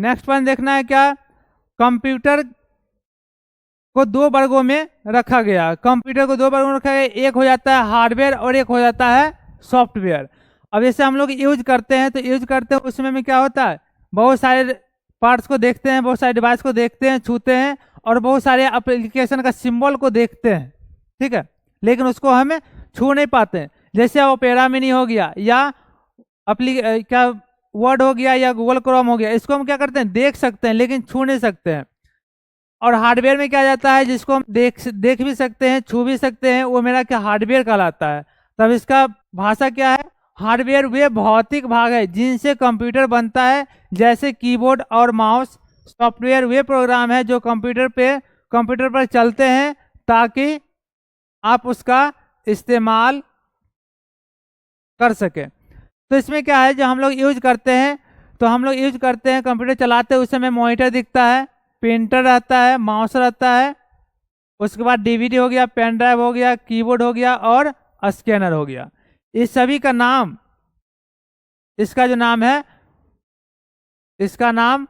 Next point देखना है क्या, कंप्यूटर को दो वर्गों में रखा गया। कंप्यूटर को दो वर्गों में रखा गया, एक हो जाता है हार्डवेयर और एक हो जाता है सॉफ्टवेयर। अब जैसे हम लोग यूज करते हैं तो यूज करते हैं उसमें में क्या होता है, बहुत सारे पार्ट्स को देखते हैं, बहुत सारे डिवाइस को देखते हैं, छूते हैं, और बहुत सारे एप्लीकेशन का सिंबल को देखते हैं, ठीक है, लेकिन उसको हमें छू नहीं पाते हैं। जैसे ओपेरा मिनी हो गया या क्या वर्ड हो गया या गूगल क्रोम हो गया, इसको हम क्या करते हैं, देख सकते हैं लेकिन छू नहीं सकते हैं। और हार्डवेयर में क्या जाता है, जिसको हम देख भी सकते हैं, छू भी सकते हैं, वो मेरा क्या हार्डवेयर कहलाता है। तब इसका भाषा क्या है, हार्डवेयर वे भौतिक भाग है जिनसे कंप्यूटर बनता है, जैसे कीबोर्ड और माउस। सॉफ्टवेयर वे प्रोग्राम है जो कंप्यूटर पर चलते हैं ताकि आप उसका इस्तेमाल कर सके। तो इसमें क्या है, जो हम लोग यूज करते हैं, तो हम लोग यूज करते हैं कंप्यूटर चलाते हैं उस समय मॉनिटर दिखता है, प्रिंटर रहता है, माउस रहता है, उसके बाद डीवीडी हो गया, पेन ड्राइव हो गया, कीबोर्ड हो गया और स्कैनर हो गया। इस सभी का नाम, इसका जो नाम है, इसका नाम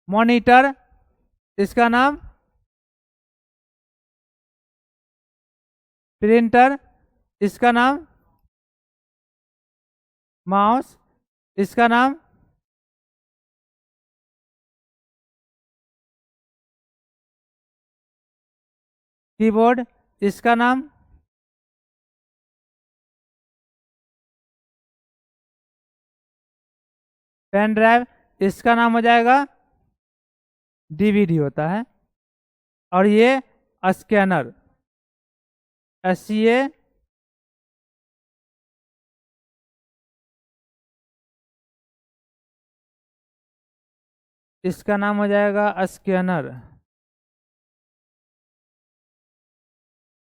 मॉनिटर, इसका नाम प्रिंटर, इसका नाम माउस, इसका नाम कीबोर्ड, इसका नाम पेन ड्राइव, इसका नाम हो जाएगा डीवीडी होता है, और ये स्कैनर SCA इसका नाम हो जाएगा स्कैनर।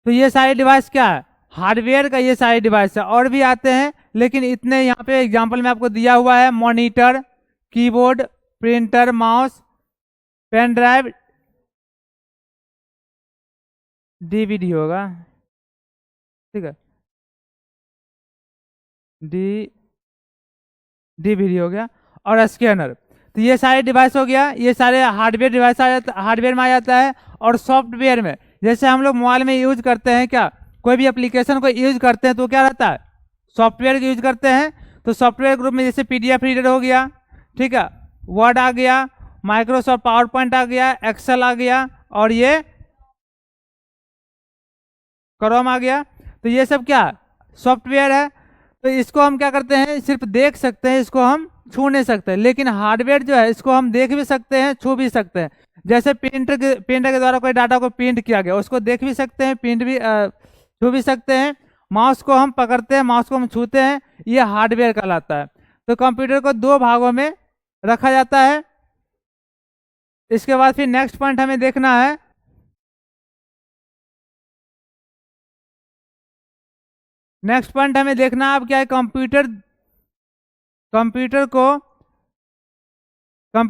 तो ये सारे डिवाइस क्या है, हार्डवेयर का ये सारे डिवाइस है, और भी आते हैं लेकिन इतने यहाँ पे एग्जांपल में आपको दिया हुआ है, monitor, keyboard, printer, mouse, pen drive, DVD होगा, ठीक है, डीवीडी हो गया, और स्कैनर। तो ये सारे डिवाइस हो गया, ये सारे हार्डवेयर डिवाइस आ जाता, हार्डवेयर में आ जाता है। और सॉफ्टवेयर में, जैसे हम लोग मोबाइल में यूज करते हैं क्या, कोई भी एप्लीकेशन को यूज करते हैं तो क्या रहता है, सॉफ्टवेयर यूज करते हैं। तो सॉफ्टवेयर ग्रुप में जैसे PDF रीडर हो गया, ठीक है, वर्ड आ गया, माइक्रोसॉफ्ट पावर पॉइंट आ गया, एक्सेल आ गया, और ये क्रोम आ गया। तो ये सब क्या सॉफ्टवेयर है। तो इसको हम क्या करते हैं, सिर्फ देख सकते हैं, इसको हम छू नहीं सकते। लेकिन हार्डवेयर जो है, इसको हम देख भी सकते हैं, छू भी सकते हैं। जैसे प्रिंटर के द्वारा कोई डाटा को प्रिंट किया गया, उसको देख भी सकते हैं, प्रिंट भी छू भी सकते हैं। माउस को हम पकड़ते हैं, माउस को हम छूते हैं, ये हार्डवेयर कहलाता है। तो कंप्यूटर को दो भागों में रखा जाता है। इसके बाद फिर नेक्स्ट पॉइंट हमें देखना है, नेक्स्ट पॉइंट हमें देखना है अब क्या है, कंप्यूटर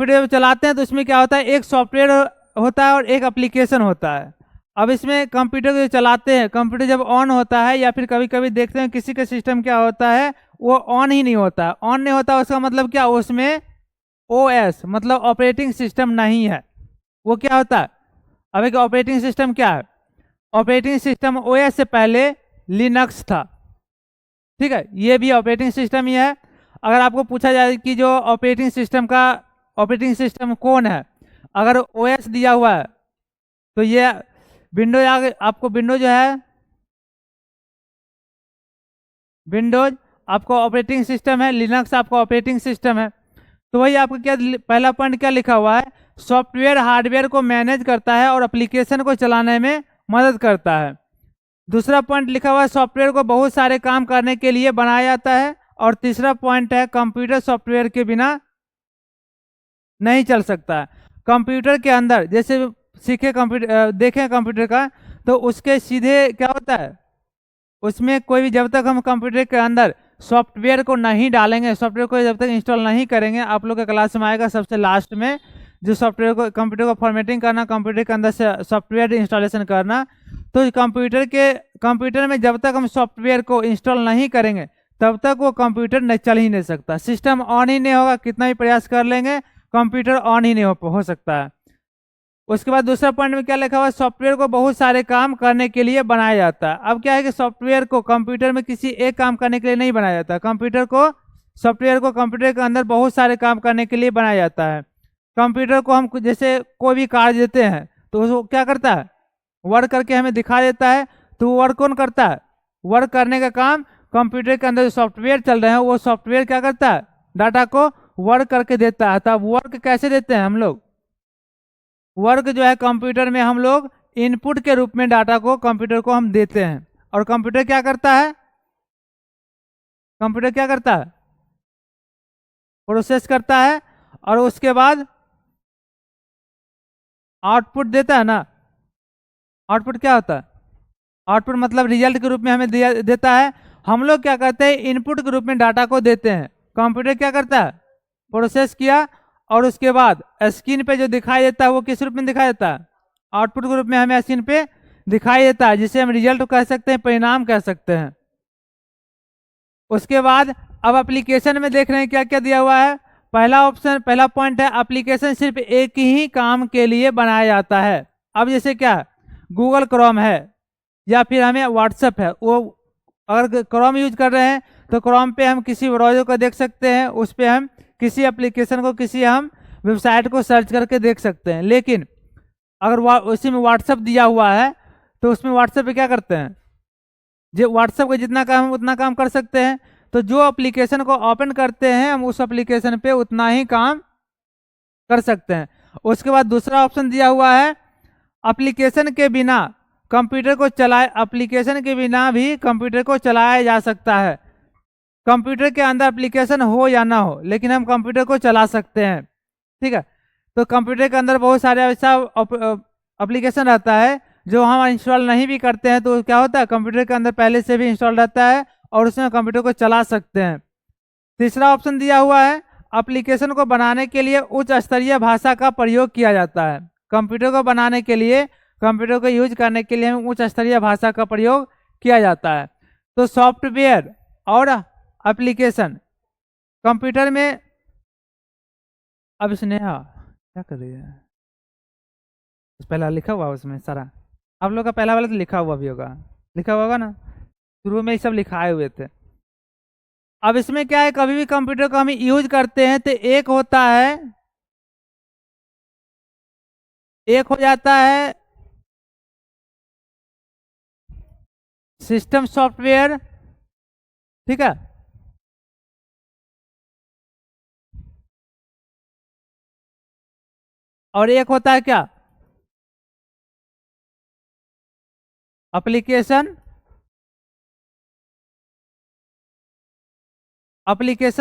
जब चलाते हैं तो इसमें क्या होता है, एक सॉफ्टवेयर होता है और एक एप्लीकेशन होता है। अब इसमें कंप्यूटर को चलाते हैं, कंप्यूटर जब ऑन होता है, या फिर कभी कभी देखते हैं किसी का सिस्टम क्या होता है, वो ऑन ही नहीं होता है। ऑन नहीं होता उसका मतलब क्या, उसमें OS मतलब ऑपरेटिंग सिस्टम नहीं है। वो क्या होता है, अब एक ऑपरेटिंग सिस्टम क्या है, ऑपरेटिंग सिस्टम OS से पहले लिनक्स था, ठीक है, ये भी ऑपरेटिंग सिस्टम ही है। अगर आपको पूछा जाए कि जो ऑपरेटिंग सिस्टम कौन है, अगर OS दिया हुआ है तो ये विंडोज, आपको विंडोज जो है, विंडोज आपको ऑपरेटिंग सिस्टम है, लिनक्स आपका ऑपरेटिंग सिस्टम है। तो वही आपको क्या पहला पॉइंट क्या लिखा हुआ है, सॉफ्टवेयर हार्डवेयर को मैनेज करता है और एप्लीकेशन को चलाने में मदद करता है। दूसरा पॉइंट लिखा हुआ है, सॉफ्टवेयर को बहुत सारे काम करने के लिए बनाया जाता है। और तीसरा पॉइंट है, कंप्यूटर सॉफ्टवेयर के बिना नहीं चल सकता है। कंप्यूटर के अंदर जैसे देखें कंप्यूटर का, तो उसके सीधे क्या होता है, उसमें कोई भी, जब तक हम कंप्यूटर के अंदर सॉफ्टवेयर को नहीं डालेंगे, सॉफ्टवेयर को जब तक इंस्टॉल नहीं करेंगे, आप लोग के क्लास में आएगा सबसे लास्ट में, जो सॉफ्टवेयर को, कंप्यूटर को फॉर्मेटिंग करना, कंप्यूटर के अंदर से सॉफ्टवेयर इंस्टॉलेशन करना। तो कंप्यूटर में जब तक हम सॉफ्टवेयर को इंस्टॉल नहीं करेंगे, तब तक वो कंप्यूटर नहीं चल ही नहीं सकता, सिस्टम ऑन ही नहीं होगा, कितना भी प्रयास कर लेंगे कंप्यूटर ऑन ही नहीं हो सकता है। उसके बाद दूसरा पॉइंट में क्या लिखा हुआ है, सॉफ्टवेयर को बहुत सारे काम करने के लिए बनाया जाता है। अब क्या है कि सॉफ्टवेयर को कंप्यूटर में किसी एक काम करने के लिए नहीं बनाया जाता, सॉफ्टवेयर को कंप्यूटर के अंदर बहुत सारे काम करने के लिए बनाया जाता है। कंप्यूटर को हम जैसे कोई भी कार्य देते हैं तो वो क्या करता है, वर्क करके हमें दिखा देता है। तो वर्क कौन करता है, वर्क करने का काम कंप्यूटर के अंदर जो सॉफ्टवेयर चल रहे हैं वो सॉफ्टवेयर क्या करता है, डाटा को वर्क करके देता है। तब वर्क कैसे देते हैं हम लोग, वर्क जो है कंप्यूटर में हम लोग इनपुट के रूप में डाटा को कंप्यूटर को हम देते हैं, और कंप्यूटर क्या करता है, प्रोसेस करता है और उसके बाद आउटपुट देता है ना। आउटपुट क्या होता है, आउटपुट मतलब रिजल्ट के रूप में हमें देता है। हम लोग क्या करते हैं, इनपुट के रूप में डाटा को देते हैं, कंप्यूटर क्या करता है, प्रोसेस किया और उसके बाद स्क्रीन पे जो दिखाई देता है वो किस रूप में दिखाई देता है, आउटपुट के रूप में हमें स्क्रीन पे दिखाई देता है, जिसे हम रिजल्ट कह सकते हैं, परिणाम कह सकते हैं। उसके बाद अब एप्लीकेशन में देख रहे हैं क्या क्या दिया हुआ है। पहला पॉइंट है एप्लीकेशन सिर्फ एक ही काम के लिए बनाया जाता है। अब जैसे क्या गूगल क्रोम है या फिर हमें व्हाट्सएप है, वो अगर क्रोम यूज कर रहे हैं तो क्रोम पे हम किसी ब्राउज़र को देख सकते हैं, उस पर हम किसी एप्लीकेशन को, किसी हम वेबसाइट को सर्च करके देख सकते हैं। लेकिन अगर उसी में व्हाट्सएप दिया हुआ है तो उसमें व्हाट्सएप पे क्या करते हैं, जो व्हाट्सएप का जितना काम उतना काम कर सकते हैं। तो जो एप्लीकेशन को ओपन करते हैं हम उस एप्लीकेशन पे उतना ही काम कर सकते हैं। उसके बाद दूसरा ऑप्शन दिया हुआ है एप्लीकेशन के बिना भी कंप्यूटर को चलाया जा सकता है। कंप्यूटर के अंदर एप्लीकेशन हो या ना हो, लेकिन हम कंप्यूटर को चला सकते हैं, ठीक है। तो कंप्यूटर के अंदर बहुत सारे ऐसा एप्लीकेशन रहता है जो हम इंस्टॉल नहीं भी करते हैं, तो क्या होता है, कंप्यूटर के अंदर पहले से भी इंस्टॉल रहता है और उसमें कंप्यूटर को चला सकते हैं। तीसरा ऑप्शन दिया हुआ है एप्लीकेशन को बनाने के लिए उच्च स्तरीय भाषा का प्रयोग किया जाता है। कंप्यूटर को बनाने के लिए, कंप्यूटर को यूज करने के लिए हमें उच्च स्तरीय भाषा का प्रयोग किया जाता है। तो सॉफ्टवेयर और एप्लीकेशन कंप्यूटर में, अब स्नेहा क्या कर रही है, पहला लिखा हुआ उसमें सारा, आप लोग का पहला वाला तो लिखा हुआ भी होगा, लिखा हुआ होगा ना, शुरू में ये सब लिखाए हुए थे। अब इसमें क्या है, कभी भी कंप्यूटर को हम यूज करते हैं तो एक हो जाता है सिस्टम सॉफ्टवेयर, ठीक है, और एक होता है क्या, एप्लीकेशन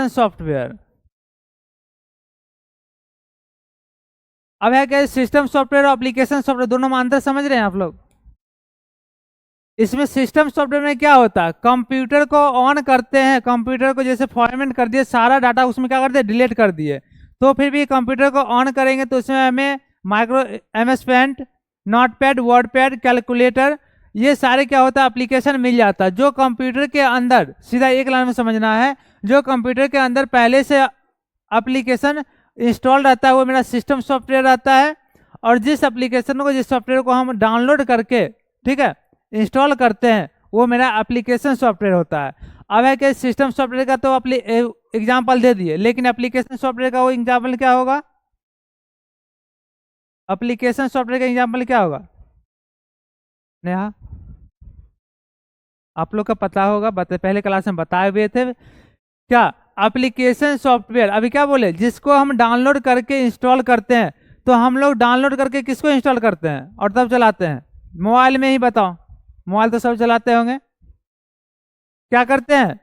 सॉफ्टवेयर। अब है क्या, सिस्टम सॉफ्टवेयर और एप्लीकेशन सॉफ्टवेयर दोनों में अंतर समझ रहे हैं आप लोग। इसमें सिस्टम सॉफ्टवेयर में क्या होता है, कंप्यूटर को ऑन करते हैं, कंप्यूटर को जैसे फॉर्मेट कर दिए, सारा डाटा उसमें क्या कर दिए, डिलीट कर दिए, तो फिर भी कंप्यूटर को ऑन करेंगे तो उसमें हमें MS Paint, Notepad, WordPad, calculator, ये सारे क्या होता है एप्लीकेशन मिल जाता है। जो कंप्यूटर के अंदर, सीधा एक लाइन में समझना है, जो कंप्यूटर के अंदर पहले से एप्लीकेशन इंस्टॉल रहता है वो मेरा सिस्टम सॉफ्टवेयर रहता है, और जिस सॉफ्टवेयर को हम डाउनलोड करके, ठीक है, इंस्टॉल करते हैं वो मेरा एप्लीकेशन सॉफ्टवेयर होता है। अब है कि सिस्टम सॉफ्टवेयर का तो एग्जाम्पल दे दिए, लेकिन एप्लीकेशन सॉफ्टवेयर का वो एग्जाम्पल क्या होगा, एप्लीकेशन सॉफ्टवेयर का एग्जाम्पल क्या होगा, नेहा आप लोग का पता होगा, पहले क्लास में बताए हुए थे क्या, एप्लीकेशन सॉफ्टवेयर अभी क्या बोले, जिसको हम डाउनलोड करके इंस्टॉल करते हैं। तो हम लोग डाउनलोड करके किसको इंस्टॉल करते हैं और तब चलाते हैं, मोबाइल में ही बताओ, मोबाइल तो सब चलाते होंगे, क्या करते हैं,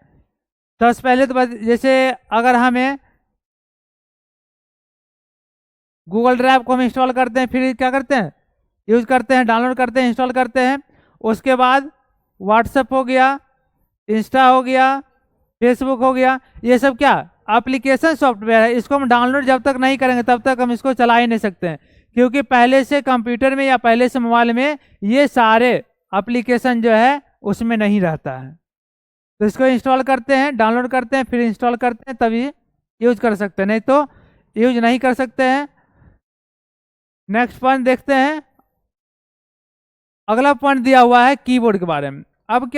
तो पहले तो जैसे अगर हमें गूगल ड्राइव को हम इंस्टॉल करते हैं, फिर क्या करते हैं, यूज करते हैं, डाउनलोड करते हैं, इंस्टॉल करते हैं। उसके बाद व्हाट्सएप हो गया, इंस्टा हो गया, फेसबुक हो गया, ये सब क्या एप्लीकेशन सॉफ्टवेयर है। इसको हम डाउनलोड जब तक नहीं करेंगे तब तक हम इसको चला ही नहीं सकते हैं, क्योंकि पहले से कंप्यूटर में या पहले से मोबाइल में ये सारे एप्लीकेशन जो है उसमें नहीं रहता है। तो इसको इंस्टॉल करते हैं, डाउनलोड करते हैं, फिर इंस्टॉल करते हैं, तभी यूज कर सकते हैं, नहीं तो यूज नहीं कर सकते हैं। नेक्स्ट पॉइंट देखते हैं। अगला पॉइंट दिया हुआ है कीबोर्ड के बारे में। अब क्या